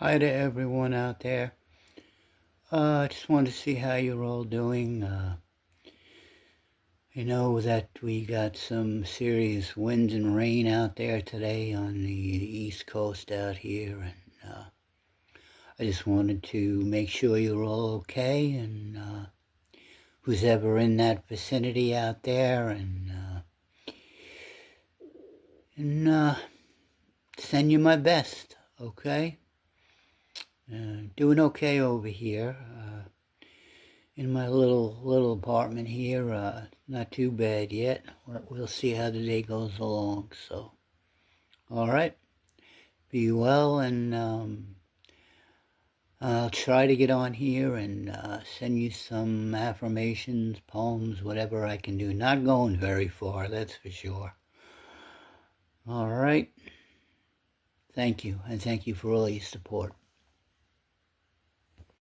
Hi to everyone out there. I just wanted to see how you're all doing. I know that we got some serious winds and rain out there today on the East Coast out here, and I just wanted to make sure you're all okay, and who's ever in that vicinity out there, and send you my best, okay? Doing okay over here. In my little apartment here, not too bad yet. We'll see how the day goes along. So, all right, be well, and I'll try to get on here and send you some affirmations, poems, whatever I can do. Not going very far, that's for sure. All right. Thank you, and thank you for all your support.